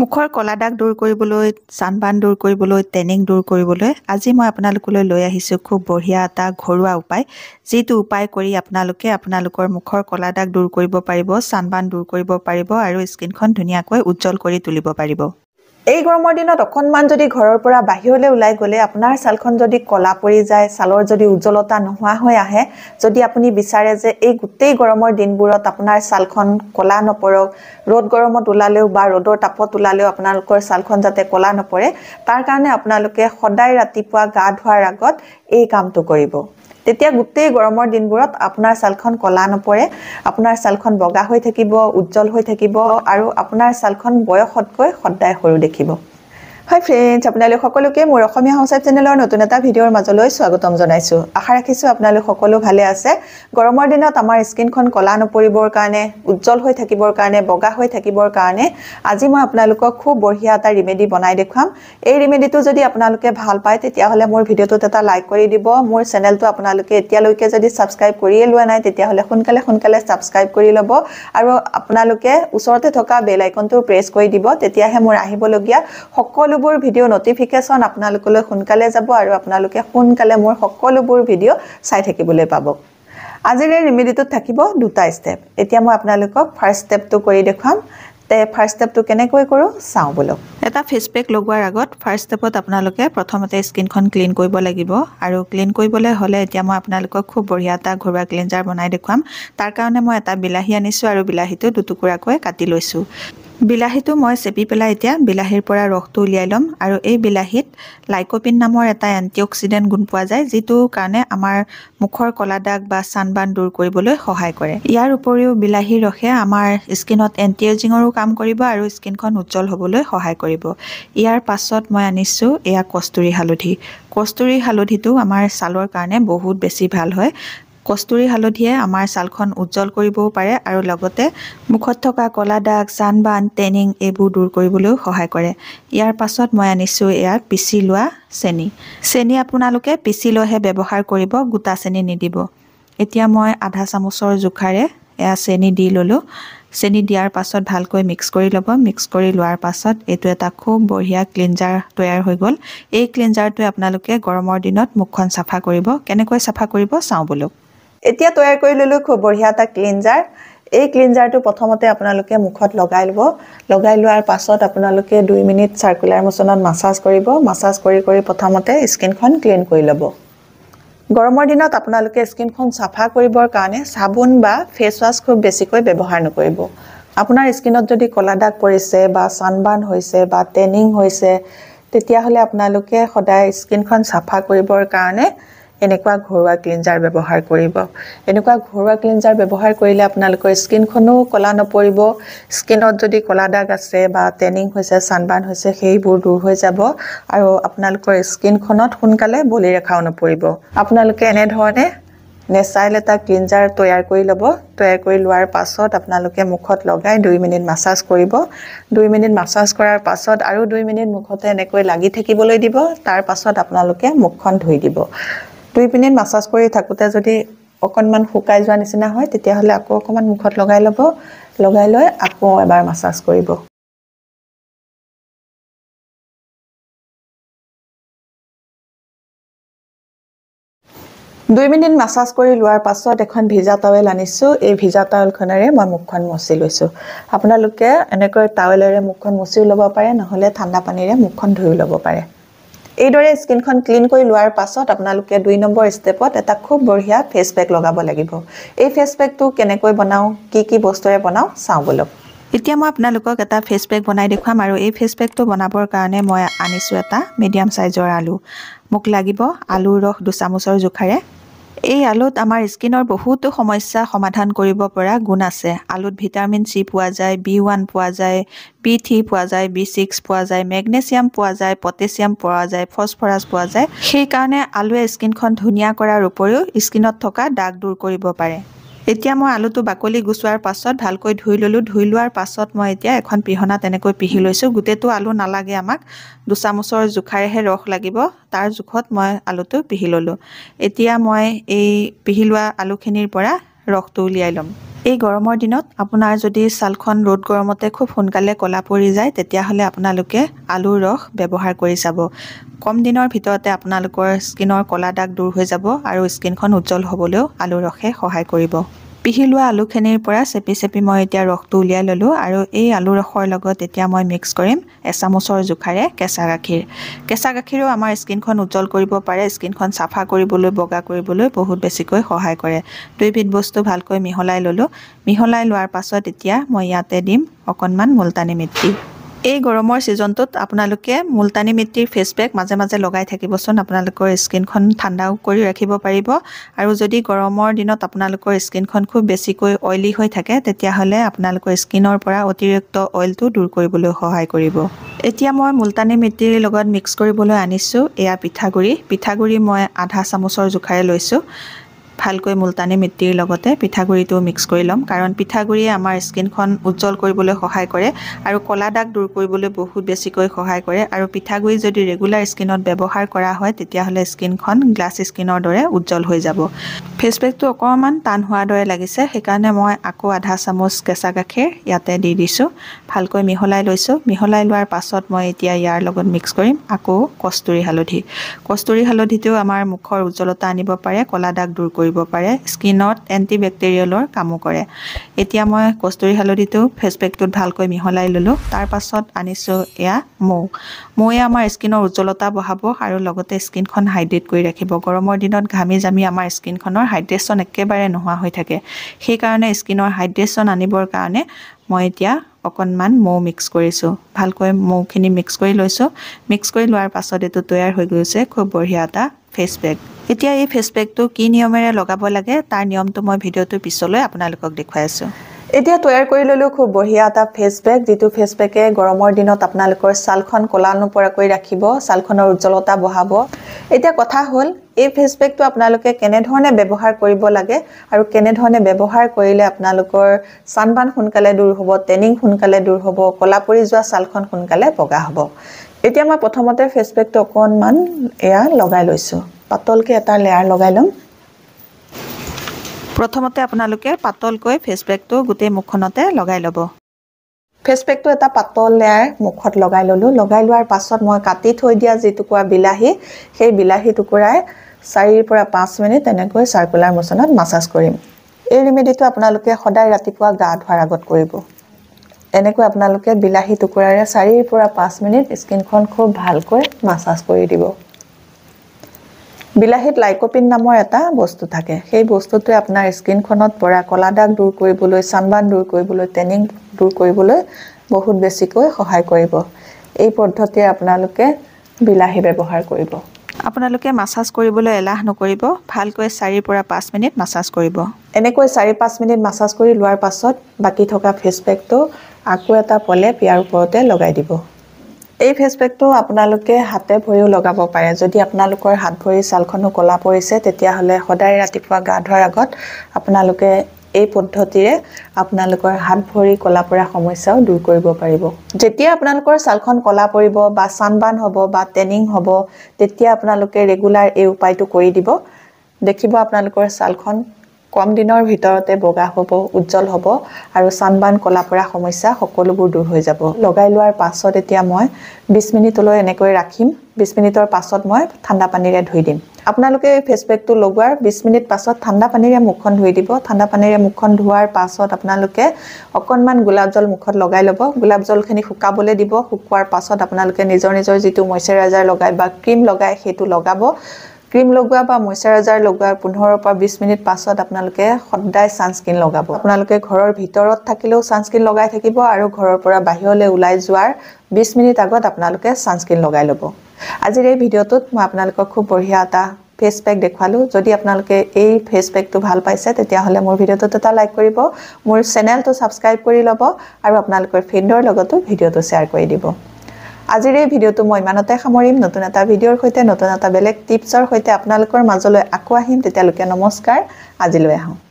মুখৰ কলা দাগ দূৰ কৰিবলৈ, চানবাৰ্ণ দূৰ কৰিবলৈ, টেনিং দূৰ কৰিবলৈ আজি মই আপোনালোকলৈ লৈ আহিছোঁ খুব বঢ়িয়া এটা ঘৰুৱা উপায়, যিটো উপায় কৰি আপোনালোকে আপোনালোকৰ মুখৰ কলা দাগ দূৰ কৰিব পাৰিব, চানবাৰ্ণ দূৰ কৰিব পাৰিব আৰু স্কিনখন ধুনীয়াকৈ উজ্জ্বল কৰি তুলিব পাৰিব। এই গৰমৰ দিনত অকণমান যদি ঘৰৰ পৰা বাহিৰলৈ ওলাই গ'লে আপোনাৰ ছালখন যদি কলা পৰি যায়, ছালৰ যদি উজ্জ্বলতা নোহোৱা হৈ আহে, যদি আপুনি বিচাৰে যে এই গোটেই গৰমৰ দিনবোৰত আপোনাৰ ছালখন কলা নপৰক, ৰ'দ গৰমত ওলালেও বা ৰ'দৰ তাপত ওলালেও আপোনালোকৰ ছালখন যাতে কলা নপৰে, তাৰ কাৰণে আপোনালোকে সদায় ৰাতিপুৱা গা ধোৱাৰ আগত এই কামটো কৰিব। তেতিয়া গোটেই গৰমৰ দিনবোৰত আপোনাৰ ছালখন কলা নপৰে, আপোনাৰ ছালখন বগা হৈ থাকিব, উজ্জ্বল হৈ থাকিব আৰু আপোনাৰ ছালখন বয়সতকৈ সদায় সৰু দেখিব। হাই ফ্ৰেণ্ডছ, আপোনালোক সকলোকে মোৰ অসমীয়া হাউচ ৱাইফ চেনেলৰ নতুন এটা ভিডিঅ'ৰ মাজলৈ স্বাগতম জনাইছোঁ। আশা ৰাখিছোঁ আপোনালোক সকলো ভালে আছে। গৰমৰ দিনত আমাৰ স্কিনখন কলা নপৰিবৰ কাৰণে, উজ্জ্বল হৈ থাকিবৰ কাৰণে, বগা হৈ থাকিবৰ কাৰণে আজি মই আপোনালোকক খুব বঢ়িয়া এটা ৰিমেডি বনাই দেখুৱাম। এই ৰিমেডিটো যদি আপোনালোকে ভাল পায় তেতিয়াহ'লে মোৰ ভিডিঅ'টোত এটা লাইক কৰি দিব। মোৰ চেনেলটো আপোনালোকে এতিয়ালৈকে যদি ছাবস্ক্ৰাইব কৰিয়ে লোৱা নাই তেতিয়াহ'লে সোনকালে ছাবস্ক্ৰাইব কৰি ল'ব আৰু আপোনালোকে ওচৰতে থকা বেল আইকনটো প্ৰেছ কৰি দিব। তেতিয়াহে মোৰ আহিবলগীয়া সকলোবোৰ ভিডিঅ' নটিফিকেশ্যন আপোনালোকলৈ সোনকালে যাব আৰু আপোনালোকে সোনকালে মোৰ সকলোবোৰ ভিডিঅ' চাই থাকিবলৈ পাব। আজিৰ এই ৰিমেডিটোত থাকিব দুটা ষ্টেপ। এতিয়া মই আপোনালোকক ফাৰ্ষ্ট ষ্টেপটো কৰি দেখুৱাম। ফাৰ্ষ্ট ষ্টেপটো কেনেকৈ কৰোঁ চাওঁ বলক। এটা ফেচ পেক লগোৱাৰ আগত ফাৰ্ষ্ট ষ্টেপত আপোনালোকে প্ৰথমতে স্কিনখন ক্লিন কৰিব লাগিব আৰু ক্লিন কৰিবলৈ হ'লে এতিয়া মই আপোনালোকক খুব বঢ়িয়া এটা ঘৰুৱা ক্লিনজাৰ বনাই দেখুৱাম। তাৰ কাৰণে মই এটা বিলাহী আনিছোঁ আৰু বিলাহীটো দুটুকুৰাকৈ কাটি লৈছোঁ। বিলাহীটো মই চেপি পেলাই এতিয়া বিলাহীৰ পৰা ৰসটো উলিয়াই ল'ম আৰু এই বিলাহীত লাইকোপিন নামৰ এটা এণ্টিঅক্সিডেণ্ট গুণ পোৱা যায়, যিটো কাৰণে আমাৰ মুখৰ কলা দাগ বা চানবাৰ্ণ দূৰ কৰিবলৈ সহায় কৰে। ইয়াৰ উপৰিও বিলাহীৰ ৰসে আমাৰ স্কিনত এণ্টি এজিঙৰো কাম কৰিব আৰু স্কিনখন উজ্জ্বল হ'বলৈ সহায় কৰিব। ইয়াৰ পাছত মই আনিছোঁ এয়া কস্তুৰী হালধি। কস্তুৰী হালধিটো আমাৰ ছালৰ কাৰণে বহুত বেছি ভাল হয়। কস্তুৰী হালধিয়ে আমাৰ ছালখন উজ্জ্বল কৰিবও পাৰে আৰু লগতে মুখত থকা কলা দাগ, চানবাৰ্ণ, টেনিং এইবোৰ দূৰ কৰিবলৈও সহায় কৰে। ইয়াৰ পাছত মই আনিছোঁ এয়া পিচি লোৱা চেনি। চেনি আপোনালোকে পিচি লৈহে ব্যৱহাৰ কৰিব, গোটা চেনি নিদিব। এতিয়া মই আধা চামুচৰ জোখাৰে এয়া চেনি দি ল'লোঁ। চেনি দিয়াৰ পাছত ভালকৈ মিক্স কৰি ল'ব। মিক্স কৰি লোৱাৰ পাছত এইটো এটা খুব বঢ়িয়া ক্লিনজাৰ তৈয়াৰ হৈ গ'ল। এই ক্লিনজাৰটোৱে আপোনালোকে গৰমৰ দিনত মুখখন চাফা কৰিব। কেনেকৈ চাফা কৰিব চাওঁ বলক। এতিয়া তৈয়াৰ কৰি ল'লোঁ খুব বঢ়িয়া এটা ক্লিনজাৰ। এই ক্লিনজাৰটো প্ৰথমতে আপোনালোকে মুখত লগাই ল'ব। লগাই লোৱাৰ পাছত আপোনালোকে 2 মিনিট চাৰ্কুলাৰ মোচনত মাছাজ কৰিব। মাছাজ কৰি প্ৰথমতে স্কিনখন ক্লিন কৰি ল'ব। গৰমৰ দিনত আপোনালোকে স্কিনখন চাফা কৰিবৰ কাৰণে চাবোন বা ফেচ ৱাছ খুব বেছিকৈ ব্যৱহাৰ নকৰিব। আপোনাৰ স্কিনত যদি কলা দাগ পৰিছে বা চানবাৰ্ণ হৈছে বা টেনিং হৈছে, তেতিয়াহ'লে আপোনালোকে সদায় স্কিনখন চাফা কৰিবৰ কাৰণে এনেকুৱা ঘৰুৱা ক্লিনজাৰ ব্যৱহাৰ কৰিব। এনেকুৱা ঘৰুৱা ক্লিনজাৰ ব্যৱহাৰ কৰিলে আপোনালোকৰ স্কিনখনো কলা নপৰিব। স্কিনত যদি কলা দাগ আছে বা টেনিং হৈছে, চানবাৰ্ণ হৈছে, সেইবোৰ দূৰ হৈ যাব আৰু আপোনালোকৰ স্কিনখনত সোনকালে বলি ৰেখাও নপৰিব। আপোনালোকে এনেধৰণে নেচাৰেল এটা ক্লিনজাৰ তৈয়াৰ কৰি ল'ব। তৈয়াৰ কৰি লোৱাৰ পাছত আপোনালোকে মুখত লগাই 2 মিনিট মাছাজ কৰিব। 2 মিনিট মাছাজ কৰাৰ পাছত আৰু 2 মিনিট মুখতে এনেকৈ লাগি থাকিবলৈ দিব। তাৰ পাছত আপোনালোকে মুখখন ধুই দিব। 2 মিনিট মাছাজ কৰি থাকোঁতে যদি অকণমান শুকাই যোৱা নিচিনা হয় তেতিয়াহ'লে আকৌ অকণমান মুখত লগাই ল'ব। লগাই লৈ আকৌ এবাৰ মাছাজ কৰিব। দুই মিনিট মাছাজ কৰি লোৱাৰ পাছত এখন ভিজা টাৱেল আনিছোঁ। এই ভিজা টাৱেলখনেৰে মই মুখখন মচি লৈছোঁ। আপোনালোকে এনেকৈ টাৱেলেৰে মুখখন মচিও ল'ব পাৰে, নহ'লে ঠাণ্ডা পানীৰে মুখখন ধুই ল'ব পাৰে। এইদৰে স্কিনখন ক্লিন কৰি লোৱাৰ পাছত আপোনালোকে 2 নম্বৰ ষ্টেপত এটা খুব বঢ়িয়া ফেচ পেক লগাব লাগিব। এই ফেচ পেকটো কেনেকৈ বনাওঁ, কি বস্তুৰে বনাওঁ চাওঁ বলক। এতিয়া মই আপোনালোকক এটা ফেচ পেক বনাই দেখুৱাম আৰু এই ফেচ পেকটো বনাবৰ কাৰণে মই আনিছোঁ এটা মিডিয়াম চাইজৰ আলু। মোক লাগিব আলুৰ ৰস 2 চামুচৰ জোখাৰে। এই আলুত আমাৰ স্কিনৰ বহুতো সমস্যা সমাধান কৰিব পৰা গুণ আছে। আলুত ভিটামিন চি পোৱা যায়, B1 পোৱা যায়, B3 পোৱা যায়, B6 পোৱা যায়, মেগনেছিয়াম পোৱা যায়, পটেছিয়াম পোৱা যায়, ফছফৰাছ পোৱা যায়। সেইকাৰণে আলুৱে স্কিনখন ধুনীয়া কৰাৰ উপৰিও স্কিনত থকা দাগ দূৰ কৰিব পাৰে। এতিয়া মই আলুটো বাকলি গুচোৱাৰ পাছত ভালকৈ ধুই ল'লোঁ। ধুই লোৱাৰ পাছত মই এতিয়া এখন পিহনাত এনেকৈ পিহি লৈছোঁ। গোটেইটো আলু নালাগে, আমাক 2 চামুচৰ জোখাৰেহে ৰস লাগিব। তাৰ জোখত মই আলুটো পিহি ল'লোঁ। এতিয়া মই এই পিহি লোৱা আলুখিনিৰ পৰা ৰসটো উলিয়াই ল'ম। এই গৰমৰ দিনত আপোনাৰ যদি ছালখন ৰ'দ গৰমতে খুব সোনকালে ক'লা পৰি যায় তেতিয়াহ'লে আপোনালোকে আলুৰ ৰস ব্যৱহাৰ কৰি চাব। কম দিনৰ ভিতৰতে আপোনালোকৰ স্কিনৰ ক'লা দাগ দূৰ হৈ যাব আৰু স্কিনখন উজ্জ্বল হ'বলৈও আলুৰ ৰসে সহায় কৰিব। পিহি লোৱা আলুখিনিৰ পৰা চেপি মই এতিয়া ৰসটো উলিয়াই ল'লোঁ আৰু এই আলু ৰসৰ লগত এতিয়া মই মিক্স কৰিম এচামুচৰ জোখাৰে কেঁচা গাখীৰ। কেঁচা গাখীৰেও আমাৰ স্কিনখন উজ্জ্বল কৰিব পাৰে, স্কিনখন চাফা কৰিবলৈ, বগা কৰিবলৈ বহুত বেছিকৈ সহায় কৰে। দুইবিধ বস্তু ভালকৈ মিহলাই ল'লোঁ। মিহলাই লোৱাৰ পাছত এতিয়া মই ইয়াতে দিম অকণমান মুলতানী মিট্টি। এই গৰমৰ ছিজনটোত আপোনালোকে মুলতানী মিট্টিৰ ফেচ পেক মাজে মাজে লগাই থাকিবচোন। আপোনালোকৰ স্কিনখন ঠাণ্ডাও কৰি ৰাখিব পাৰিব আৰু যদি গৰমৰ দিনত আপোনালোকৰ স্কিনখন খুব বেছিকৈ অইলি হৈ থাকে তেতিয়াহ'লে আপোনালোকৰ স্কিনৰ পৰা অতিৰিক্ত অইলটো দূৰ কৰিবলৈ সহায় কৰিব। এতিয়া মই মুলতানী মিট্টিৰ লগত মিক্স কৰিবলৈ আনিছোঁ এয়া পিঠাগুড়ি। পিঠাগুড়ি মই আধা চামুচৰ জোখাৰে লৈছোঁ। ভালকৈ মুলতানী মিট্টিৰ লগতে পিঠাগুড়িটো মিক্স কৰি ল'ম, কাৰণ পিঠাগুড়িয়ে আমাৰ স্কিনখন উজ্জ্বল কৰিবলৈ সহায় কৰে আৰু ক'লা দাগ দূৰ কৰিবলৈ বহুত বেছিকৈ সহায় কৰে। আৰু পিঠাগুড়ি যদি ৰেগুলাৰ স্কিনত ব্যৱহাৰ কৰা হয় তেতিয়াহ'লে স্কিনখন গ্লাছ স্কিনৰ দৰে উজ্জ্বল হৈ যাব। ফেচ পেকটো অকণমান টান হোৱাৰ দৰে লাগিছে, সেইকাৰণে মই আকৌ আধা চামুচ কেঁচা গাখীৰ ইয়াতে দি দিছোঁ। ভালকৈ মিহলাই লৈছোঁ। মিহলাই লোৱাৰ পাছত মই এতিয়া ইয়াৰ লগত মিক্স কৰিম আকৌ কস্তুৰী হালধি। কস্তুৰী হালধিটোও আমাৰ মুখৰ উজ্জ্বলতা আনিব পাৰে, ক'লা দাগ দূৰ কৰিব পাৰে, স্কিনত এণ্টিবেক্টেৰিয়েলৰ কামো কৰে। এতিয়া মই কস্তুৰী হালধিটো ফেচ পেকটোত ভালকৈ মিহলাই ল'লোঁ। তাৰ পাছত আনিছোঁ এয়া মৌ। মৌয়ে আমাৰ স্কিনৰ উজ্জ্বলতা বঢ়াব আৰু লগতে স্কিনখন হাইড্ৰেট কৰি ৰাখিব। গৰমৰ দিনত ঘামি জামি আমাৰ স্কিনখনৰ হাইড্ৰেশ্যন একেবাৰে নোহোৱা হৈ থাকে। সেইকাৰণে স্কিনৰ হাইড্ৰেশ্যন আনিবৰ কাৰণে মই এতিয়া অকণমান মৌ মিক্স কৰিছোঁ। ভালকৈ মৌখিনি মিক্স কৰি লৈছোঁ। মিক্স কৰি লোৱাৰ পাছত এইটো তৈয়াৰ হৈ গৈছে খুব বঢ়িয়া এটা ফেচ পেক। এতিয়া এই ফেচ পেকটো কি নিয়মেৰে লগাব লাগে তাৰ নিয়মটো মই ভিডিঅ'টোৰ পিছলৈ আপোনালোকক দেখুৱাই আছোঁ। এতিয়া তৈয়াৰ কৰি ল'লোঁ খুব বঢ়িয়া এটা ফেচ পেক, যিটো ফেচ পেকে গৰমৰ দিনত আপোনালোকৰ ছালখন ক'লা নপৰাকৈ ৰাখিব, ছালখনৰ উজ্জ্বলতা বঢ়াব। এতিয়া কথা হ'ল এই ফেচ পেকটো আপোনালোকে কেনেধৰণে ব্যৱহাৰ কৰিব লাগে আৰু কেনেধৰণে ব্যৱহাৰ কৰিলে আপোনালোকৰ ছানবাৰ্ণ সোনকালে দূৰ হ'ব, টেনিং সোনকালে দূৰ হ'ব, ক'লা পৰি যোৱা ছালখন সোনকালে বগা হ'ব। এতিয়া মই প্ৰথমতে ফেচ পেকটো অকণমান এয়া লগাই লৈছোঁ। পাতলকৈ এটা লেয়াৰ লগাই ল'ম। প্ৰথমতে আপোনালোকে পাতলকৈ ফেচ পেকটো গোটেই মুখখনতে লগাই ল'ব। ফেচ পেকটো এটা পাতল লেয়াৰ মুখত লগাই ল'লোঁ। লগাই লোৱাৰ পাছত মই কাটি থৈ দিয়া যিটুকুৰা বিলাহী, সেই বিলাহী টুকুৰাই 4 পৰা 5 মিনিট এনেকৈ চাৰ্কুলাৰ মোচনত মাছাজ কৰিম। এই ৰেমেডিটো আপোনালোকে সদায় ৰাতিপুৱা গা ধোৱাৰ আগত কৰিব। এনেকৈ আপোনালোকে বিলাহী টুকুৰাৰে 4 পৰা 5 মিনিট স্কিনখন খুব ভালকৈ মাছাজ কৰি দিব। বিলাহীত লাইকোপিন নামৰ এটা বস্তু থাকে। সেই বস্তুটোৱে আপোনাৰ স্কিনখনত পৰা ক'লা দাগ দূৰ কৰিবলৈ, ছানবাৰ্ণ দূৰ কৰিবলৈ, টেনিং দূৰ কৰিবলৈ বহুত বেছিকৈ সহায় কৰিব। এই পদ্ধতিৰে আপোনালোকে বিলাহী ব্যৱহাৰ কৰিব। আপোনালোকে মাছাজ কৰিবলৈ এলাহ নকৰিব, ভালকৈ 4 পৰা 5 মিনিট মাছাজ কৰিব। এনেকৈ 4-5 মিনিট মাছাজ কৰি লোৱাৰ পাছত বাকী থকা ফেচ পেকটো আকৌ এটা প্ৰলেপ ইয়াৰ ওপৰতে লগাই দিব। এই ফেচ পেকটো আপোনালোকে হাতে ভৰিও লগাব পাৰে। যদি আপোনালোকৰ হাত ভৰি ছালখনো ক'লা পৰিছে তেতিয়াহ'লে সদায় ৰাতিপুৱা গা ধোৱাৰ আগত আপোনালোকে এই পদ্ধতিৰে আপোনালোকৰ হাত ভৰি ক'লা পৰা সমস্যাও দূৰ কৰিব পাৰিব। যেতিয়া আপোনালোকৰ ছালখন ক'লা পৰিব বা ছানবাৰ্ণ হ'ব বা টেনিং হ'ব তেতিয়া আপোনালোকে ৰেগুলাৰ এই উপায়টো কৰি দিব। দেখিব আপোনালোকৰ ছালখন কম দিনৰ ভিতৰতে বগা হ'ব, উজ্জ্বল হ'ব আৰু ছানবাৰ্ণ ক'লা পৰা সমস্যা সকলোবোৰ দূৰ হৈ যাব। লগাই লোৱাৰ পাছত এতিয়া মই 20 মিনিটলৈ এনেকৈ ৰাখিম। 20 মিনিটৰ পাছত মই ঠাণ্ডা পানীৰে ধুই দিম। আপোনালোকে এই ফেচ পেকটো লগোৱাৰ 20 মিনিট পাছত ঠাণ্ডা পানীৰে মুখখন ধুই দিব। ঠাণ্ডা পানীৰে মুখখন ধোৱাৰ পাছত আপোনালোকে অকণমান গোলাপ জল মুখত লগাই ল'ব। গোলাপ জলখিনি শুকাবলৈ দিব। শুকোৱাৰ পাছত আপোনালোকে নিজৰ যিটো মইশ্চাৰাইজাৰ লগায় বা ক্ৰীম লগায় সেইটো লগাব। ক্ৰীম লগোৱা বা মইশ্চাৰাইজাৰ লগোৱাৰ 15 পৰা 20 মিনিট পাছত আপোনালোকে সদায় ছানস্ক্ৰীন লগাব। আপোনালোকে ঘৰৰ ভিতৰত থাকিলেও ছানস্ক্ৰীন লগাই থাকিব আৰু ঘৰৰ পৰা বাহিৰলৈ ওলাই যোৱাৰ 20 মিনিট আগত আপোনালোকে ছানস্ক্ৰীন লগাই ল'ব। আজিৰ এই ভিডিঅ'টোত মই আপোনালোকক খুব বঢ়িয়া এটা ফেচ পেক দেখুৱালোঁ। যদি আপোনালোকে এই ফেচ পেকটো ভাল পাইছে তেতিয়াহ'লে মোৰ ভিডিঅ'টোত এটা লাইক কৰিব, মোৰ চেনেলটো ছাবস্ক্ৰাইব কৰি ল'ব আৰু আপোনালোকৰ ফ্ৰেণ্ডৰ লগতো ভিডিঅ'টো শ্বেয়াৰ কৰি দিব। আজিৰ এই ভিডিঅ'টো মই ইমানতে সামৰিম। নতুন এটা ভিডিঅ'ৰ সৈতে, নতুন এটা বেলেগ টিপছৰ সৈতে আপোনালোকৰ মাজলৈ আকৌ আহিম। তেতিয়ালৈকে নমস্কাৰ, আজিলৈ আহোঁ।